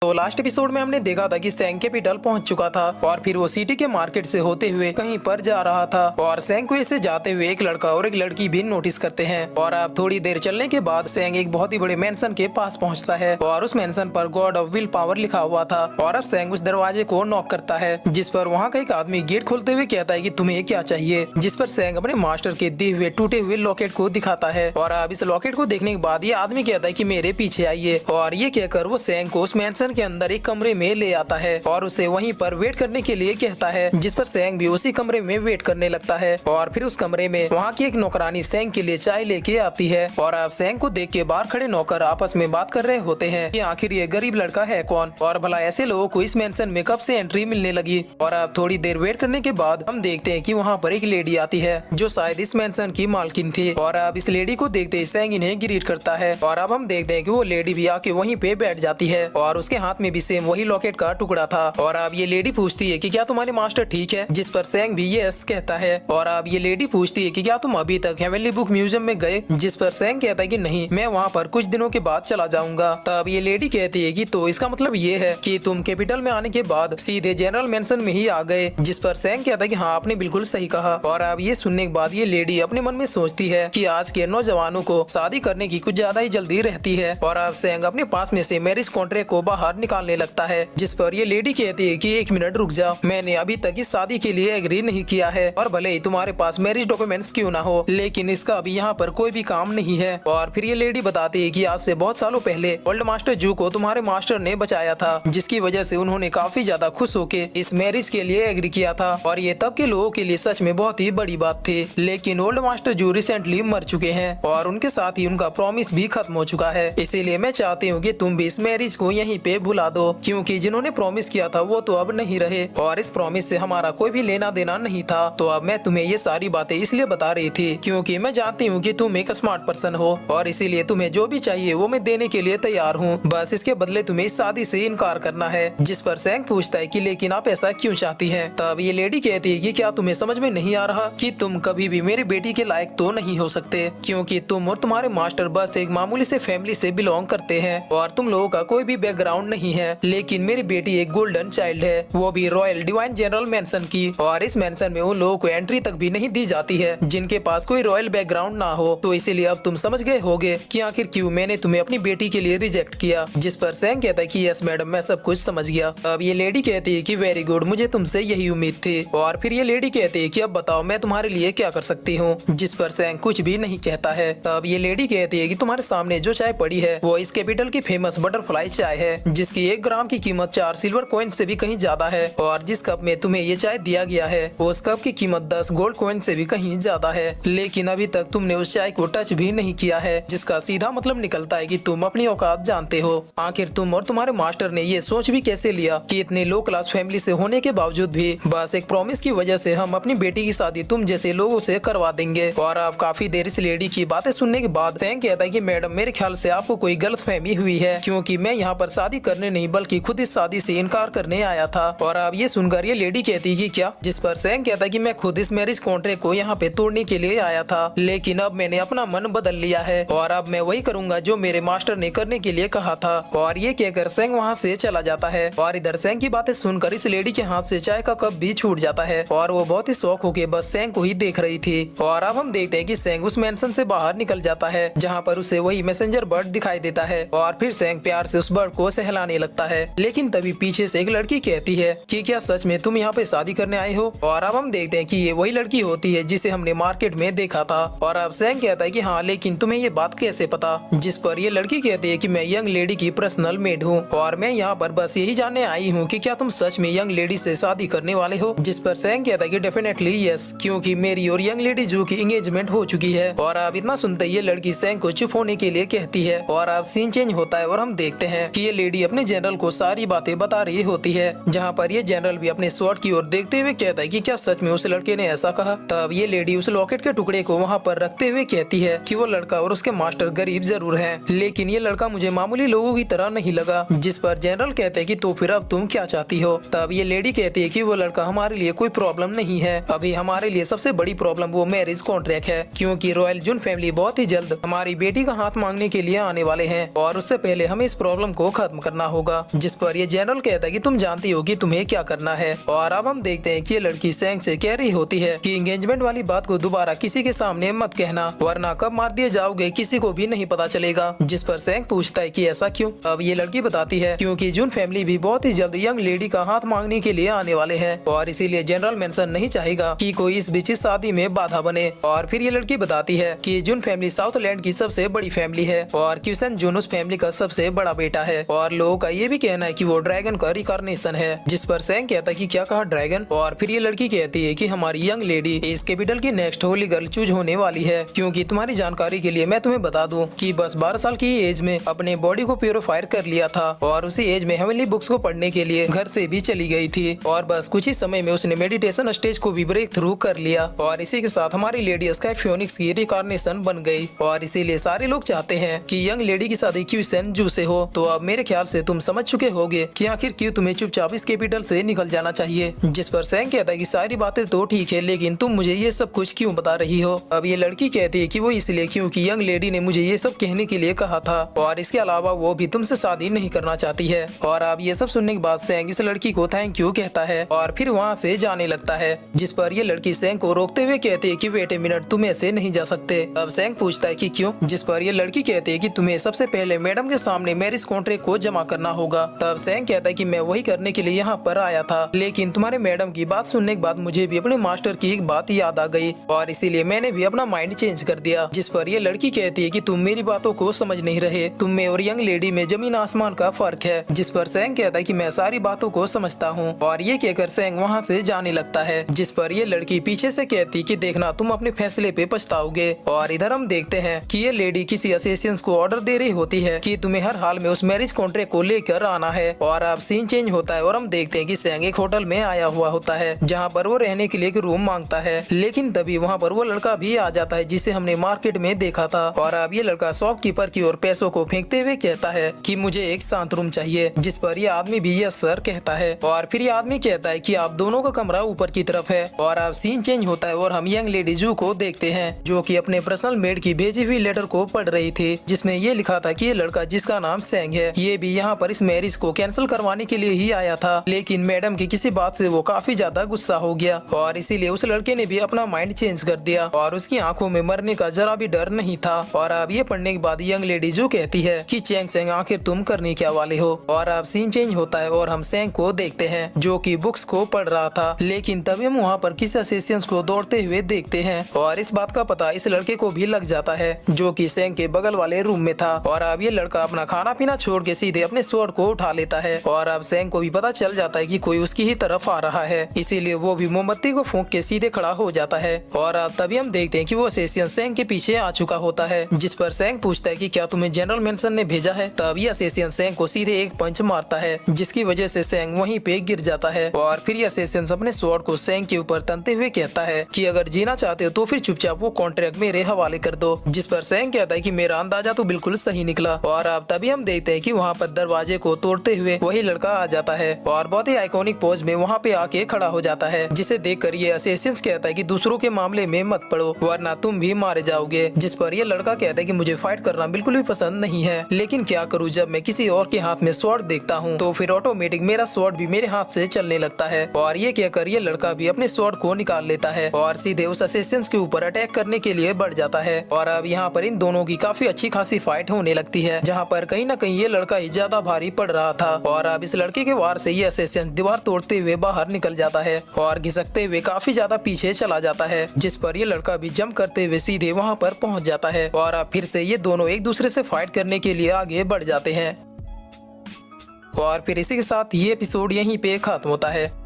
तो last episode में हमने देखा था कि सैंग कैपिटल पहुंच चुका था और फिर वो सिटी के मार्केट से होते हुए कहीं पर जा रहा था और सैंग को ऐसे जाते हुए एक लड़का और एक लड़की भी नोटिस करते हैं। और अब थोड़ी देर चलने के बाद सैंग एक बहुत ही बड़े मेंशन के पास पहुंचता है और उस मेंशन पर गॉड ऑफ विल पावर लिखा हुआ था। और अब सैंग उस दरवाजे को नॉक करता है, जिस पर वहाँ का एक आदमी गेट खोलते हुए कहता है कि तुम्हें क्या चाहिए, जिस पर सैंग अपने मास्टर के दिए हुए टूटे हुए लॉकेट को दिखाता है। और अब इस लॉकेट को देखने के बाद ये आदमी कहता है कि मेरे पीछे आइए, और ये कहकर वो सैंग को उस मेंशन के अंदर एक कमरे में ले आता है और उसे वहीं पर वेट करने के लिए कहता है, जिस पर सैंग भी उसी कमरे में वेट करने लगता है। और फिर उस कमरे में वहाँ की एक नौकरानी सैंग के लिए चाय लेके आती है और अब सैंग को देख के बाहर खड़े नौकर आपस में बात कर रहे होते हैं कि आखिर ये गरीब लड़का है कौन, और भला ऐसे लोगों को इस मेंशन में कब से एंट्री मिलने लगी। और अब थोड़ी देर वेट करने के बाद हम देखते हैं कि वहाँ पर एक लेडी आती है जो शायद इस मेंशन की मालकिन थी। और अब इस लेडी को देखते ही सैंग इन्हें ग्रीट करता है और अब हम देखते हैं कि वो लेडी भी आके वहीं पे बैठ जाती है और उसके हाथ में भी सेम वही लॉकेट का टुकड़ा था। और अब ये लेडी पूछती है कि क्या तुम्हारे मास्टर ठीक है, जिस पर सैंग भी यस कहता है। और अब ये लेडी पूछती है कि क्या तुम अभी तक हेवनली बुक म्यूजियम में गए, जिस पर सैंग कहता है कि नहीं, मैं वहाँ पर कुछ दिनों के बाद चला जाऊंगा। तब ये लेडी कहती है कि तो इसका मतलब ये है कि तुम कैपिटल में आने के बाद सीधे जनरल मेंशन में ही आ गए, जिस पर सैंग कहता है कि हाँ आपने बिल्कुल सही कहा। और अब ये सुनने के बाद ये लेडी अपने मन में सोचती है कि आज के नौजवानों को शादी करने की कुछ ज्यादा ही जल्दी रहती है। और अब सैंग अपने पास में से मैरिज कॉन्ट्रैक्ट को बाहर निकालने लगता है, जिस पर ये लेडी कहती है कि एक मिनट रुक जाओ, मैंने अभी तक इस शादी के लिए एग्री नहीं किया है, और भले ही तुम्हारे पास मैरिज डॉक्यूमेंट्स क्यों ना हो, लेकिन इसका अभी यहाँ पर कोई भी काम नहीं है। और फिर ये लेडी बताती है कि आज से बहुत सालों पहले ओल्ड मास्टर जू को तुम्हारे मास्टर ने बचाया था, जिसकी वजह से उन्होंने काफी ज्यादा खुश होके इस मैरिज के लिए एग्री किया था। और ये तब के लोगों के लिए सच में बहुत ही बड़ी बात थी। लेकिन ओल्ड मास्टर जू रिसेंटली मर चुके हैं और उनके साथ ही उनका प्रॉमिस भी खत्म हो चुका है, इसीलिए मैं चाहती हूँ कि तुम भी इस मैरिज को यहीं पे भुला दो, क्योंकि जिन्होंने प्रॉमिस किया था वो तो अब नहीं रहे और इस प्रॉमिस से हमारा कोई भी लेना देना नहीं था। तो अब मैं तुम्हें ये सारी बातें इसलिए बता रही थी क्योंकि मैं जानती हूँ कि तुम एक स्मार्ट पर्सन हो और इसीलिए तुम्हें जो भी चाहिए वो मैं देने के लिए तैयार हूँ, बस इसके बदले तुम्हें इस शादी से इनकार करना है। जिस पर सैंग पूछता है कि लेकिन आप ऐसा क्यों चाहती हैं। तब ये लेडी कहती है कि क्या तुम्हें समझ में नहीं आ रहा कि तुम कभी भी मेरी बेटी के लायक तो नहीं हो सकते, क्योंकि तुम और तुम्हारे मास्टर बस एक मामूली से फैमिली से बिलोंग करते हैं और तुम लोगों का कोई भी बैकग्राउंड नहीं है। लेकिन मेरी बेटी एक गोल्डन चाइल्ड है, वो भी रॉयल डिवाइन जनरल मेंशन की, और इस मेंशन में उन लोगों को एंट्री तक भी नहीं दी जाती है जिनके पास कोई रॉयल बैकग्राउंड ना हो। तो इसीलिए अब तुम समझ गए होगे कि आखिर क्यों मैंने तुम्हें अपनी बेटी के लिए रिजेक्ट किया। जिस पर सैंग कहता है कि यस मैडम, मैं सब कुछ समझ गया। अब ये लेडी कहती है कि वेरी गुड, मुझे तुमसे यही उम्मीद थी। और फिर ये लेडी कहती है कि अब बताओ मैं तुम्हारे लिए क्या कर सकती हूँ, जिस पर सैंग कुछ भी नहीं कहता है। अब ये लेडी कहती है कि तुम्हारे सामने जो चाय पड़ी है वो इस कैपिटल की फेमस बटरफ्लाई चाय है, जिसकी 1 ग्राम की कीमत 4 सिल्वर कॉइन से भी कहीं ज्यादा है, और जिस कप में तुम्हें ये चाय दिया गया है उस कप की कीमत 10 गोल्ड कॉइन से भी कहीं ज्यादा है। लेकिन अभी तक तुमने उस चाय को टच भी नहीं किया है, जिसका सीधा मतलब निकलता है कि तुम अपनी औकात जानते हो। आखिर तुम और तुम्हारे मास्टर ने ये सोच भी कैसे लिया कि इतने लो क्लास फैमिली से होने के बावजूद भी बस एक प्रॉमिस की वजह से हम अपनी बेटी की शादी तुम जैसे लोगों से करवा देंगे। और अब काफी देर इस लेडी की बातें सुनने के बाद सैंग कहता है कि मैडम, मेरे ख्याल से आपको कोई गलतफहमी हुई है, क्योंकि मैं यहाँ पर शादी करने नहीं बल्कि खुद इस शादी से इनकार करने आया था। और अब ये सुनकर ये लेडी कहती है कि क्या, जिस पर सैंग कहता है कि मैं खुद इस मैरिज कॉन्ट्रैक्ट को यहाँ पे तोड़ने के लिए आया था, लेकिन अब मैंने अपना मन बदल लिया है और अब मैं वही करूंगा जो मेरे मास्टर ने करने के लिए कहा था। और ये कहकर सैंग वहाँ से चला जाता है और इधर सैंग की बातें सुनकर इस लेडी के हाथ से चाय का कप भी छूट जाता है और वो बहुत ही शौक होके बस सैंग को ही देख रही थी। और अब हम देखते हैं कि सैंग उस मेंशन से बाहर निकल जाता है जहाँ पर उसे वही मैसेंजर बर्ड दिखाई देता है और फिर सैंग प्यार से उस बर्ड को सहलाने लगता है। लेकिन तभी पीछे से एक लड़की कहती है कि क्या सच में तुम यहाँ पे शादी करने आए हो। और अब हम देखते हैं कि ये वही लड़की होती है जिसे हमने मार्केट में देखा था। और अब सैंग कहता है कि हाँ, लेकिन तुम्हें ये बात कैसे पता। जिस पर ये लड़की कहती है कि मैं यंग लेडी की पर्सनल मेड हूँ और मैं यहाँ पर बस यही जानने आई हूँ कि क्या तुम सच में यंग लेडी से शादी करने वाले हो। जिस पर सैंग कहता है कि डेफिनेटली यस, क्योंकि मेरी और यंग लेडी जू की एंगेजमेंट हो चुकी है। और अब इतना सुनते ये लड़की सैंग को चुप होने के लिए कहती है और अब सीन चेंज होता है और हम देखते हैं कि ये लेडी अपने जनरल को सारी बातें बता रही होती है, जहाँ पर ये जनरल भी अपने स्वॉर्ड की ओर देखते हुए कहता है कि क्या सच में उस लड़के ने ऐसा कहा। तब ये लेडी उस लॉकेट के टुकड़े को वहाँ पर रखते हुए कहती है कि वो लड़का और उसके मास्टर गरीब जरूर हैं, लेकिन ये लड़का मुझे मामूली लोगों की तरह नहीं लगा। जिस पर जनरल कहते हैं कि तो फिर अब तुम क्या चाहती हो। तब ये लेडी कहती है कि वो लड़का हमारे लिए कोई प्रॉब्लम नहीं है, अभी हमारे लिए सबसे बड़ी प्रॉब्लम वो मैरिज कॉन्ट्रैक्ट है, क्योंकि रॉयल जून फैमिली बहुत ही जल्द हमारी बेटी का हाथ मांगने के लिए आने वाले हैं और उससे पहले हमें इस प्रॉब्लम को खत्म करना होगा। जिस पर ये जनरल कहता है कि तुम जानती हो कि तुम्हें क्या करना है। और अब हम देखते हैं कि ये लड़की सैंग से कह रही होती है कि एंगेजमेंट वाली बात को दोबारा किसी के सामने मत कहना, वरना कब मार दिए जाओगे किसी को भी नहीं पता चलेगा। जिस पर सैंग पूछता है कि ऐसा क्यों। अब ये लड़की बताती है क्योंकि जून फैमिली भी बहुत ही जल्द यंग लेडी का हाथ मांगने के लिए आने वाले हैं और इसीलिए जनरल मेंशन नहीं चाहेगा कि कोई इस बीच शादी में बाधा बने। और फिर ये लड़की बताती है कि जून फैमिली साउथलैंड की सबसे बड़ी फैमिली है और क्यूसन जून उस फैमिली का सबसे बड़ा बेटा है और लोगों का ये भी कहना है कि वो ड्रैगन का रिकॉर्नेशन है। जिस पर सैंग कहता है कि क्या कहा ड्रैगन। और फिर ये लड़की कहती है कि हमारी यंग लेडी इस कैपिटल की नेक्स्ट होली गर्ल चूज होने वाली है, क्योंकि तुम्हारी जानकारी के लिए मैं तुम्हें बता दूं कि बस 12 साल की एज में अपने बॉडी को प्योरीफायर कर लिया था और उसी एज में हेवनली बुक्स को पढ़ने के लिए घर से भी चली गई थी और बस कुछ ही समय में उसने मेडिटेशन स्टेज को भी ब्रेक थ्रू कर लिया और इसी के साथ हमारी लेडी स्काई फियोनिक्स की रिकॉर्नेशन बन गई और इसीलिए सारे लोग चाहते हैं कि यंग लेडी की शादी क्यूसन जू से हो। तो अब मेरे ख्याल से तुम समझ चुके होगे कि आखिर क्यों तुम्हें चुपचाप इस कैपिटल से निकल जाना चाहिए। जिस पर सैंग कहता है कि सारी बातें तो ठीक है, लेकिन तुम मुझे ये सब कुछ क्यों बता रही हो। अब ये लड़की कहती है कि वो इसलिए क्योंकि यंग लेडी ने मुझे ये सब कहने के लिए कहा था और इसके अलावा वो भी तुमसे शादी नहीं करना चाहती है। और अब ये सब सुनने के बाद सैंग इस लड़की को थैंक यू कहता है और फिर वहाँ से जाने लगता है। जिस पर ये लड़की सैंग को रोकते हुए कहती है कि वेट ए मिनट, तुम ऐसे नहीं जा सकते। अब सैंग पूछता है कि क्यों। जिस पर ये लड़की कहती है कि तुम्हें सबसे पहले मैडम के सामने मैरिज कॉन्ट्रैक्ट को जमा करना होगा। तब सैंग कहता है कि मैं वही करने के लिए यहाँ पर आया था, लेकिन तुम्हारे मैडम की बात सुनने के बाद मुझे भी अपने मास्टर की एक बात याद आ गई और इसीलिए मैंने भी अपना माइंड चेंज कर दिया। जिस पर ये लड़की कहती है कि तुम मेरी बातों को समझ नहीं रहे, तुम में और यंग लेडी में जमीन आसमान का फर्क है। जिस पर सैंग कहता है कि मैं सारी बातों को समझता हूँ और ये कहकर सैंग वहाँ से जाने लगता है। जिस पर ये लड़की पीछे से कहती कि देखना तुम अपने फैसले पे पछताओगे। और इधर हम देखते हैं कि ये लेडी किसी असिस्टेंट को ऑर्डर दे रही होती है कि तुम्हें हर हाल में उस मैरिज कॉन्ट्रैक्ट को लेकर आना है। और अब सीन चेंज होता है और हम देखते हैं कि सैंग एक होटल में आया हुआ होता है जहाँ पर वो रहने के लिए एक रूम मांगता है, लेकिन तभी वहाँ पर वो लड़का भी आ जाता है जिसे हमने मार्केट में देखा था। और अब ये लड़का शॉपकीपर की ओर पैसों को फेंकते हुए कहता है कि मुझे एक शांत रूम चाहिए। जिस पर ये आदमी भी यस सर कहता है और फिर ये आदमी कहता है कि आप दोनों का कमरा ऊपर की तरफ है। और अब सीन चेंज होता है और हम यंग लेडी जू को देखते हैं जो कि अपने पर्सनल मेड की भेजी हुई लेटर को पढ़ रही थी, जिसमें ये लिखा था कि ये लड़का जिसका नाम सैंग है ये भी यहाँ पर इस मैरिज को कैंसिल करवाने के लिए ही आया था, लेकिन मैडम की किसी बात से वो काफी ज्यादा गुस्सा हो गया और इसीलिए उस लड़के ने भी अपना माइंड चेंज कर दिया और उसकी आंखों में मरने का जरा भी डर नहीं था। और अब ये पढ़ने के बाद यंग लेडी जो कहती है कि चैंग सैंग आखिर तुम करने क्या वाले हो। और अब सीन चेंज होता है और हम सैंग को देखते हैं जो कि बुक्स को पढ़ रहा था, लेकिन तभी हम वहाँ पर किसी असिस्टेंट को दौड़ते हुए देखते हैं और इस बात का पता इस लड़के को भी लग जाता है जो कि सैंग के बगल वाले रूम में था। और अब ये लड़का अपना खाना पीना छोड़ के सीधे अपने स्वॉर्ड को उठा लेता है और अब सैंग को भी पता चल जाता है कि कोई उसकी ही तरफ आ रहा है, इसीलिए वो भी मोमबत्ती को फूंक के सीधे खड़ा हो जाता है। और अब तभी हम देखते हैं कि वो असिस्टेंट सैंग के पीछे आ चुका होता है। जिस पर सैंग पूछता है कि क्या तुम्हें जनरल मेंशन ने भेजा है। तब ये असिस्टेंट सैंग को सीधे एक पंच मारता है जिसकी वजह से सैंग वहीं पे गिर जाता है। और फिर ये असिस्टेंट अपने स्वॉर्ड को सैंग के ऊपर तनते हुए कहता है कि अगर जीना चाहते हो तो फिर चुपचाप वो कॉन्ट्रैक्ट मेरे हवाले कर दो। जिस पर सैंग कहता है कि मेरा अंदाजा तो बिल्कुल सही निकला। और अब तभी हम देखते हैं कि वहाँ पर दरवाजे को तोड़ते हुए वही लड़का आ जाता है और बहुत ही आइकॉनिक पोज में वहाँ पे आके खड़ा हो जाता है, जिसे देखकर ये असिस्टेंट कहता है कि दूसरों के मामले में मत पड़ो वरना तुम भी मारे जाओगे। जिस पर ये लड़का कहता है कि मुझे फाइट करना बिल्कुल भी पसंद नहीं है, लेकिन क्या करूँ जब मैं किसी और के हाथ में स्वॉर्ड देखता हूँ तो फिर ऑटोमेटिक मेरा स्वॉर्ड भी मेरे हाथ से चलने लगता है। और ये कहकर ये लड़का भी अपने स्वॉर्ड को निकाल लेता है और सीधे उस असिस्टेंट के ऊपर अटैक करने के लिए बढ़ जाता है। और अब यहाँ पर इन दोनों की काफी अच्छी खासी फाइट होने लगती है, जहाँ पर कहीं न कहीं ये लड़का ही ज्यादा भारी पड़ रहा था। और अब इस लड़के के वार से ये असिस्टेंट दीवार तोड़ते हुए बाहर निकल जाता है और घिसकते हुए काफी ज्यादा पीछे चला जाता है, जिस पर ये लड़का भी जंप करते हुए सीधे वहाँ पर पहुँच जाता है। और अब फिर से ये दोनों एक दूसरे से फाइट करने के लिए आगे बढ़ जाते हैं और फिर इसी के साथ ये एपिसोड यहीं पे खत्म होता है।